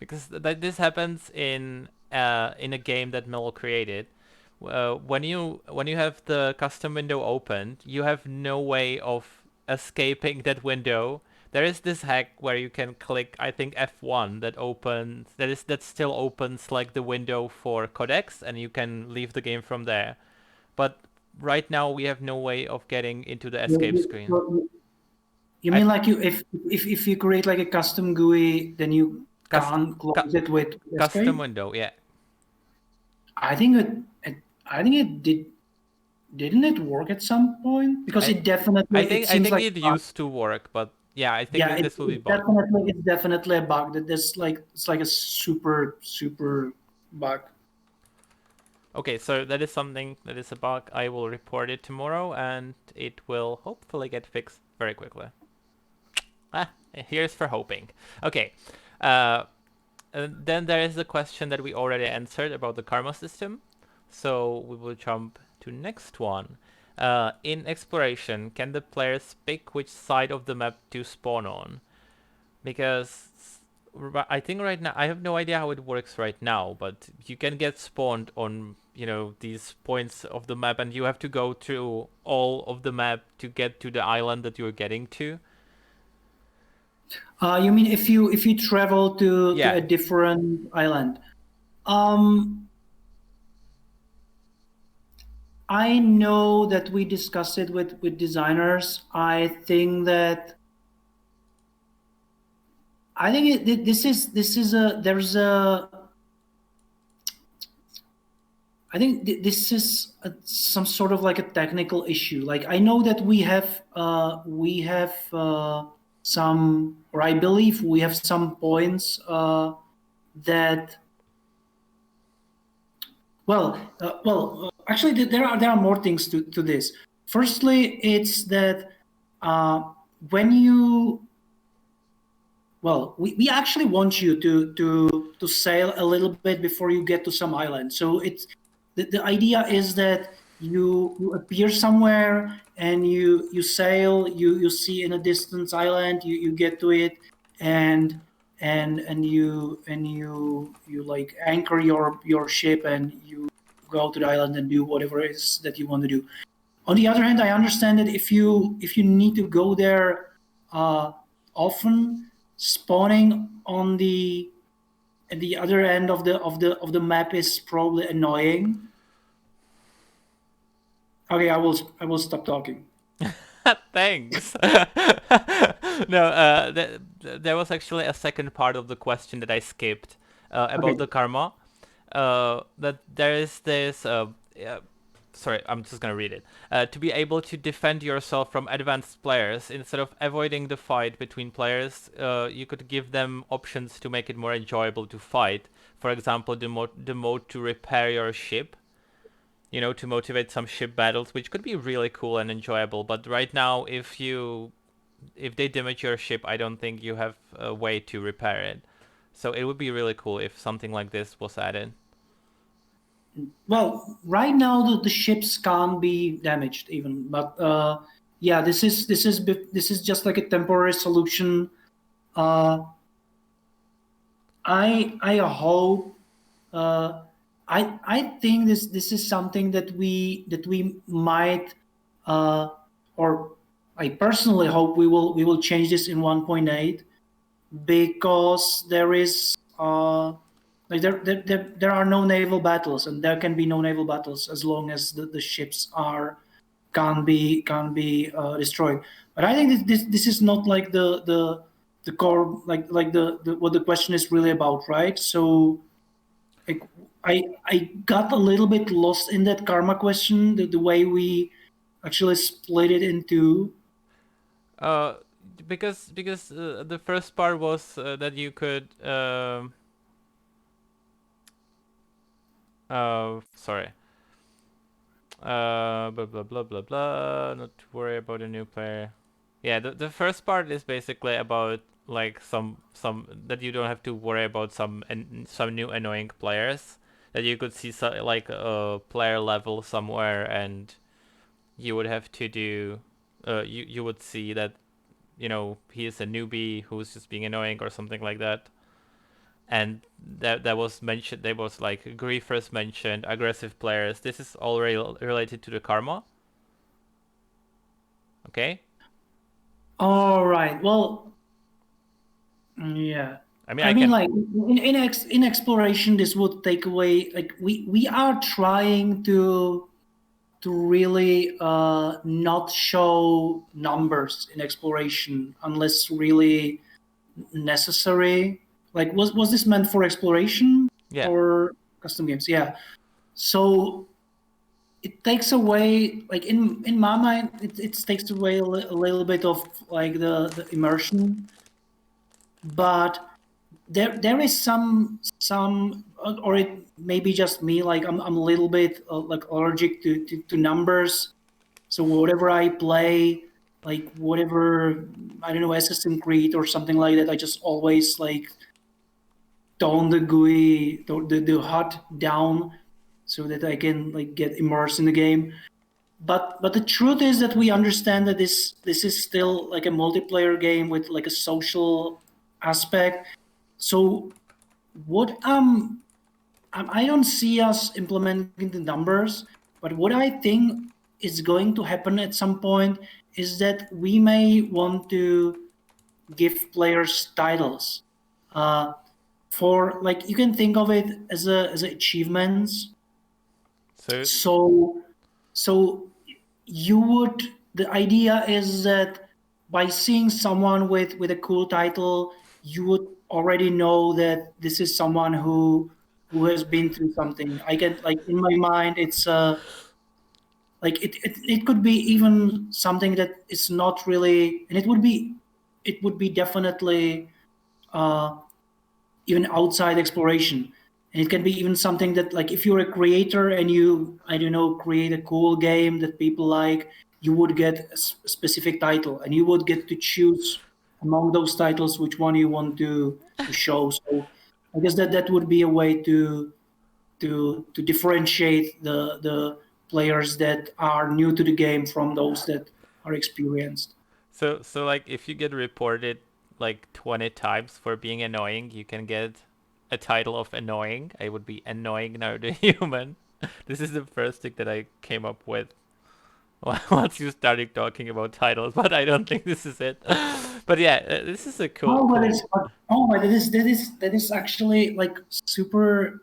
Because this happens in a game that Melo created. When you have the custom window opened, you have no way of escaping that window. There is this hack where you can click, I think F1, that still opens like the window for codecs, and you can leave the game from there. But right now we have no way of getting into the escape screen. You I mean like if you create like a custom GUI, then you cust, can't cu- close it with custom escape? window, yeah. I think I think it did. Didn't it work at some point? Because I it definitely it I seems think like it used to work, but yeah, I think yeah, that this will be bug. it's definitely a bug. That there's like it's like a super bug. Okay, so that is something that is a bug. I will report it tomorrow, and it will hopefully get fixed very quickly. Ah, here's for hoping. Okay, uh, and then there is the question that we already answered about the karma system. So we will jump to next one. In exploration, can the players pick which side of the map to spawn on? Because I think right now I have no idea how it works right now, but you can get spawned on these points of the map, and you have to go through all of the map to get to the island that you're getting to. You mean if you travel to Yeah. a different island? Um, I know that we discussed it with designers. I think this is a there's a I think this is some sort of like a technical issue. Like I know that we have some, or I believe we have some points that actually there are more things to this. Firstly, it's that uh, when you we actually want you to sail a little bit before you get to some island. So it's the idea is that you appear somewhere and you sail, you see in a distance island, you get to it, and and you like anchor your ship and you go to the island and do whatever it is that you want to do. On the other hand, I understand that if you need to go there uh, often, spawning on the at the other end of the map is probably annoying. Okay, I will stop talking. Thanks. No, there was actually a second part of the question that I skipped about Okay. the karma. That there is this. Sorry, I'm just gonna read it. To be able to defend yourself from advanced players, instead of avoiding the fight between players, you could give them options to make it more enjoyable to fight. For example, the mode to repair your ship, to motivate some ship battles, which could be really cool and enjoyable. But right now, if they damage your ship, I don't think you have a way to repair it. So it would be really cool if something like this was added. Well, right now the ships can't be damaged even, but yeah, this is just like a temporary solution. Uh, I hope. Uh, I think this is something that we might, uh, or I personally hope we will change this in 1.8, because there is like there are no naval battles, and there can be no naval battles as long as the ships are can't be destroyed. But I think this is not like the core, like the what the question is really about, right? So like, I got a little bit lost in that karma question, the way we actually split it into. Uh, because the first part was that you could sorry. Blah blah blah blah blah. Not to worry about a new player. Yeah, the first part is basically about like some that you don't have to worry about some new annoying players, that you could see like a player level somewhere, and you would have to do you would see that he is a newbie who's just being annoying or something like that. And that was mentioned. There was like griefers mentioned, aggressive players. This is all related to the karma. Okay. All right. Well, yeah. I mean, I I mean, can. like in exploration, this would take away. Like we are trying to really not show numbers in exploration unless really necessary. Like was this meant for exploration Yeah. or custom games? Yeah. So it takes away, like in my mind, it takes away a little bit of like the immersion, but there is some or it may be just me, like I'm a little bit like allergic to numbers. So whatever I play, like whatever, I don't know, Assassin's Creed or something like that, I just always like tone the GUI, the HUD down, so that I can like get immersed in the game. But the truth is that we understand that this is still like a multiplayer game with like a social aspect. So what I don't see us implementing the numbers, but what I think is going to happen at some point is that we may want to give players titles. For like, you can think of it as achievements. So So you would, the idea is that by seeing someone with a cool title, you would already know that this is someone who has been through something. I get, like, in my mind, it's like it could be even something that is not really, and it would be definitely uh, even outside exploration. And it can be even something that, like, if you're a creator and you, I don't know, create a cool game that people like, you would get a specific title and you would get to choose among those titles which one you want to show. So I guess that would be a way to differentiate the players that are new to the game from those that are experienced. so like if you get reported like 20 times for being annoying, you can get a title of annoying. I would be annoying now the human. This is the first thing that I came up with once you started talking about titles, but I don't think this is it. But yeah, this is a Oh, but cool. but that is actually like super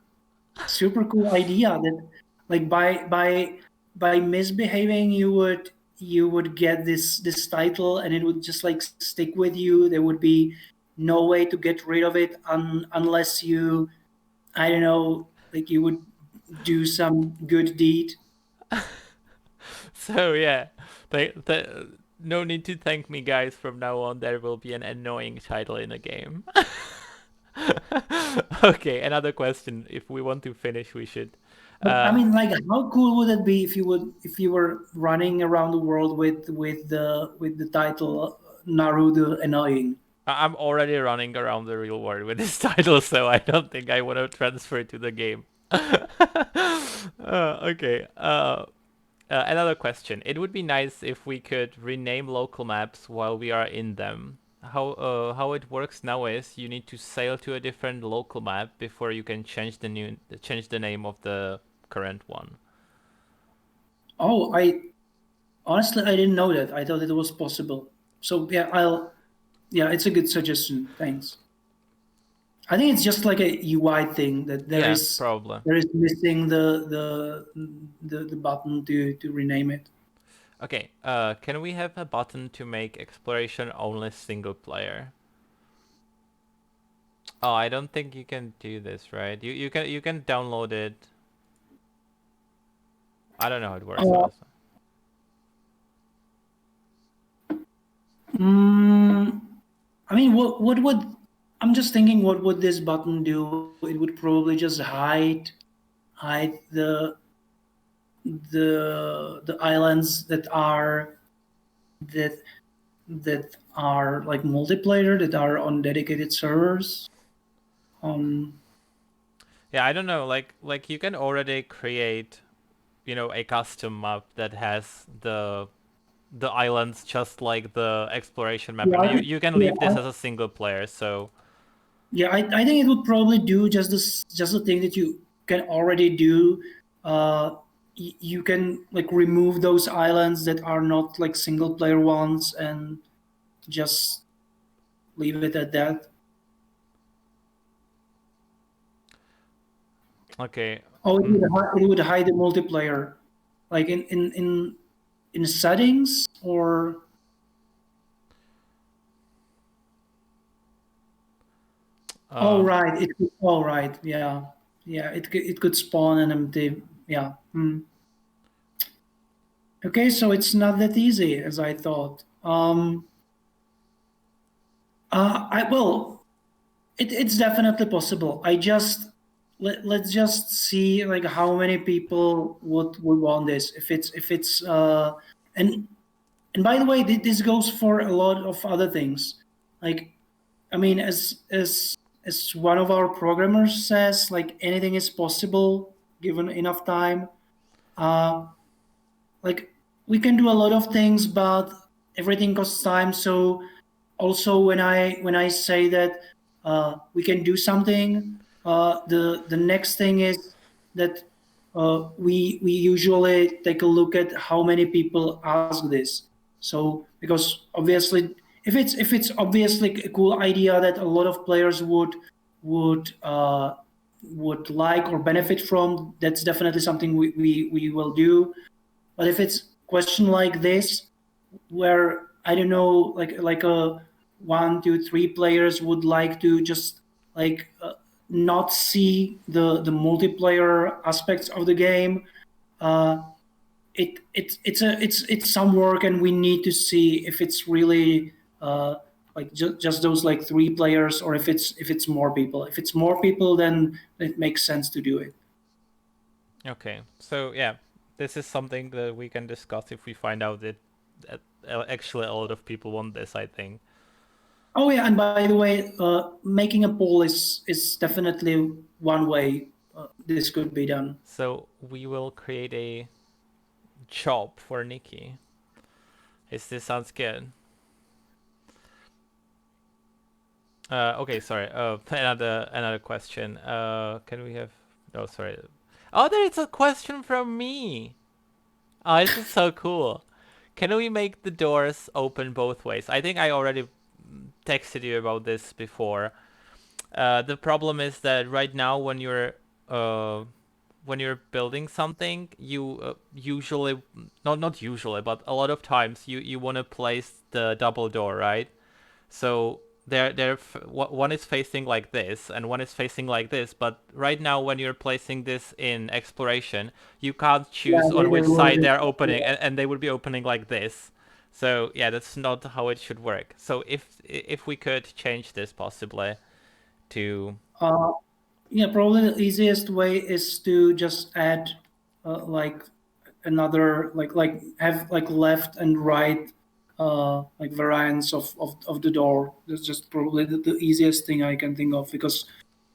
cool idea that like by misbehaving you would get this title and it would just like stick with you. There would be no way to get rid of it unless you, I don't know, like you would do some good deed. So yeah, no need to thank me, guys. From now on, there will be an annoying title in a game. Okay, another question. If we want to finish, we should. But I Uh, mean, like, how cool would it be if you were running around the world with the title Naru the Annoying? I'm already running around the real world with this title, so I don't think I want to transfer to the game. Okay. Another question. It would be nice if we could rename local maps while we are in them. How it works now is you need to sail to a different local map before you can change the name of the current one. Oh, I honestly I didn't know that. I thought it was possible. So yeah, yeah, it's a good suggestion. Thanks. I think it's just like a UI thing that there Yeah, is probably. there is missing the button to rename it. Okay. Can we have a button to make exploration only single player? Oh, I don't think you can do this, right? You can download it. I don't know how it works, Uh, honestly. mm, I mean, what would I'm just thinking, what would this button do? It would probably just hide the islands that that are like multiplayer that are on dedicated servers. Um, Yeah, I don't know. Like you can already create, a custom map that has the islands just like the exploration map, yeah, and you can yeah, leave this as a single player. So yeah. I think it would probably do just the thing that you can already do. You can like remove those islands that are not like single player ones and just leave it at that. okay. Oh, Mm, it would hide the multiplayer, like in settings or. Oh uh, right, oh right, yeah, yeah. It could spawn an empty. Yeah. Okay, so it's not that easy as I thought. I well, it's definitely possible. Let's just see like how many people would want this. If it's and and by the way, this goes for a lot of other things. Like, I mean, as one of our programmers says, like anything is possible given enough time. Uh, like we can do a lot of things, but everything costs time. So also when I say that we can do something, the next thing is that we usually take a look at how many people ask this. So because obviously if it's obviously a cool idea that a lot of players would uh, would like or benefit from, that's definitely something we will do. But if it's question like this, where I don't know, like a one, two, three players would like to just like not see the multiplayer aspects of the game, uh, it's some work, and we need to see if it's really like just those like three players, or if it's more people. If it's more people, then it makes sense to do it. okay. So yeah, this is something that we can discuss if we find out that actually a lot of people want this. I think. Oh yeah, and by the way, making a poll is definitely one way this could be done. So we will create a job for Nikki. Is this sounds good? Okay, sorry. Another question. Can we have? Oh, sorry. Oh, there is a question from me. Oh, this is so cool. Can we make the doors open both ways? I think I already texted you about this before. The problem is that right now uh, when you're building something, you usually not usually, but a lot of times you want to place the double door, right? So one is facing like this and one is facing like this. But right now, when you're placing this in exploration, you can't Yeah, choose on they which will side just, they're opening, yeah. and they would be opening like this. So yeah, that's not how it should work. So if we could change this possibly to Uh, yeah, probably the easiest way is to just add like another like have like left and right like variants of the door. That's just probably the easiest thing I can think of because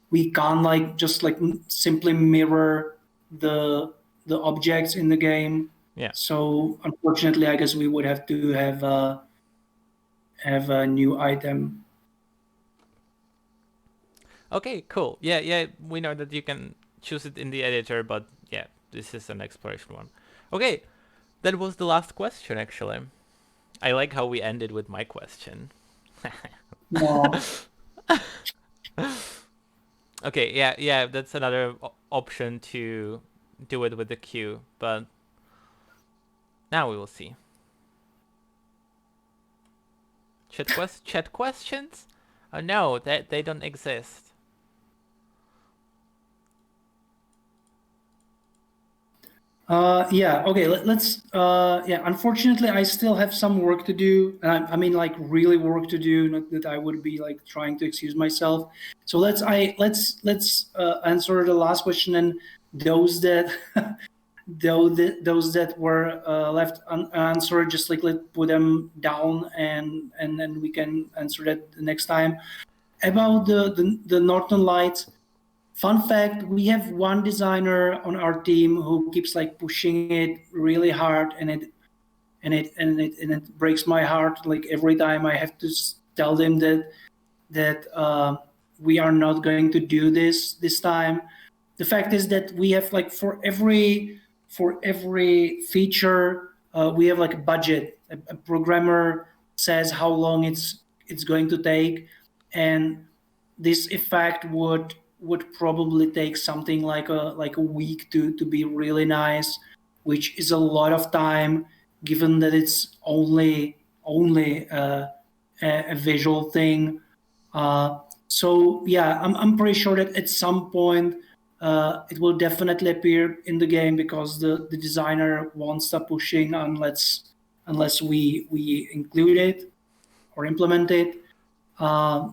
we can't like just like simply mirror the the objects in the game. yeah. So unfortunately, I guess we would have a new item. Okay, cool. Yeah, yeah, we know that you can choose it in the editor, but yeah, this is an exploration one. Okay, that was the last question actually. I like how we ended with my question. No. Okay, yeah, yeah, that's another option to do it with the queue, but now we will see. Chat questions? Oh no, that they don't exist. Yeah. Okay. Let's. Yeah. Unfortunately, I still have some work to do. I mean, like really work to do. Not that I would be like trying to excuse myself. So let's answer the last question, and those that those that were left unanswered, just like let put them down, and then we can answer that the next time. About the Northern Lights. Fun fact: we have one designer on our team who keeps like pushing it really hard, and it breaks my heart. Like every time I have to tell them that we are not going to do this time. The fact is that we have like for every feature we have like a budget. A programmer says how long it's going to take, and this effect would probably take something like a week to be really nice, which is a lot of time given that it's only a visual thing. So yeah, I'm pretty sure that at some point it will definitely appear in the game because the designer won't stop pushing unless we include it or implement it. Uh,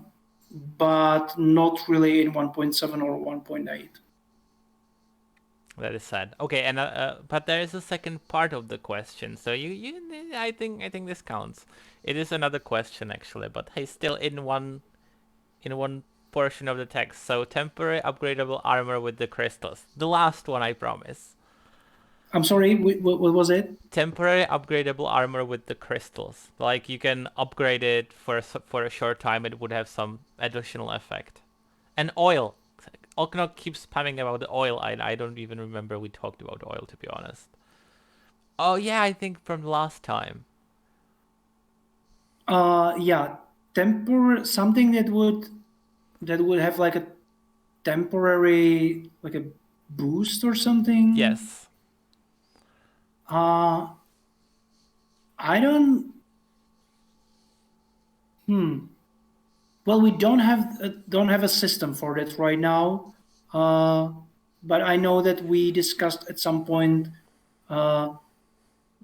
but not really in 1.7 or 1.8. That is sad. Okay, and but there is a second part of the question. So I think this counts. It is another question actually, but hey, still in one portion of the text. So temporary upgradable armor with the crystals. The last one, I promise. I'm sorry, what was it? Temporary upgradable armor with the crystals. Like you can upgrade it for a short time. It would have some additional effect. And oil. Oknok keeps spamming about the oil. I don't even remember we talked about oil, to be honest. Oh yeah, I think from last time. Yeah, something that would have like a temporary like a boost or something. Yes. Uh, I don't. Hmm. Well, we don't have a system for that right now. Uh, but I know that we discussed at some point uh,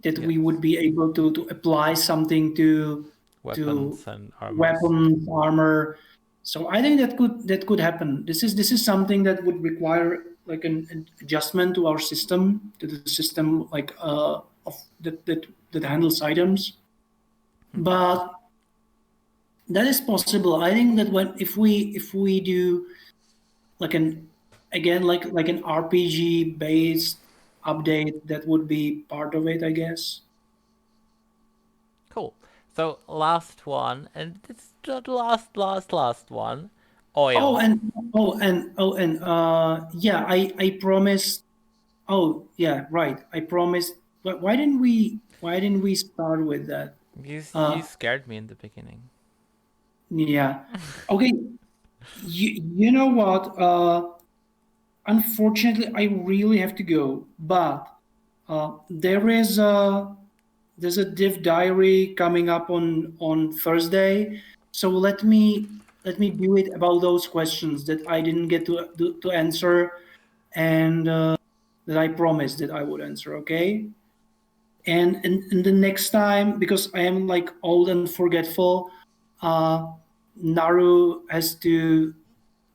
that Yes. we would be able to apply something to Weapons and armors. weapons, armor. So I think that could happen. This is something that would require like an adjustment to our system, to the system like of that handles items. But that is possible. I think that when if we do like an again like an RPG based update, that would be part of it, I guess. Cool. So last one, and it's the last one. Oh, Oil. yeah, I promised. Oh, yeah, right. I promised. But why didn't we start with that? You Uh, scared me in the beginning. yeah. Okay. You know what? Unfortunately, I really have to go. But there's a div diary coming up on Thursday. So let me do it about those questions that I didn't get to answer, and that I promised that I would answer. Okay. And the next time, because I am like old and forgetful, uh, Naru has to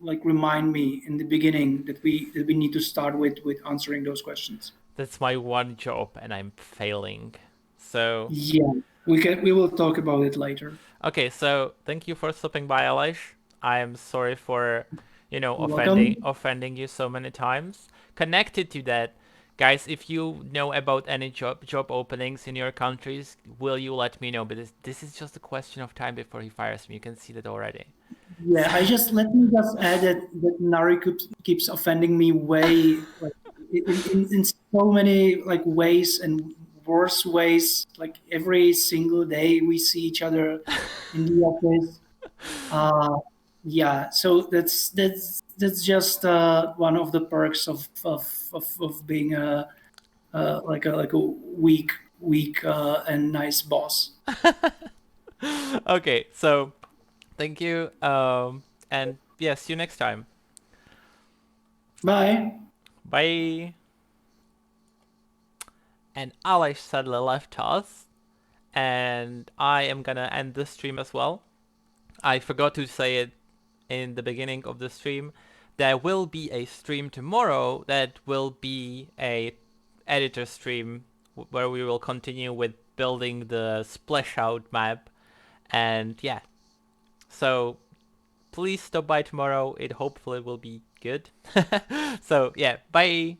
like remind me in the beginning that we need to start with answering those questions. That's my one job, and I'm failing. So Yeah, we will talk about it later. okay, so thank you for stopping by, Elish. I am sorry for, You're offending welcome. offending you so many times. Connected to that, guys, if you know about any job openings in your countries, will you let me know? But this is just a question of time before he fires me. You can see that already. Yeah, I just let me just add that Nari keeps offending me way like in so many like ways and worse ways. Like every single day we see each other in the office. Uh, yeah, so that's just one of the perks of being a weak and nice boss. Okay, so thank you. And yeah, see you next time. Bye. Bye. And Alice sadly left us, and I am gonna end the stream as well. I forgot to say it in the beginning of the stream. There will be a stream tomorrow that will be a editor stream where we will continue with building the splash out map. And yeah, so please stop by tomorrow. It hopefully will be good. So yeah, bye.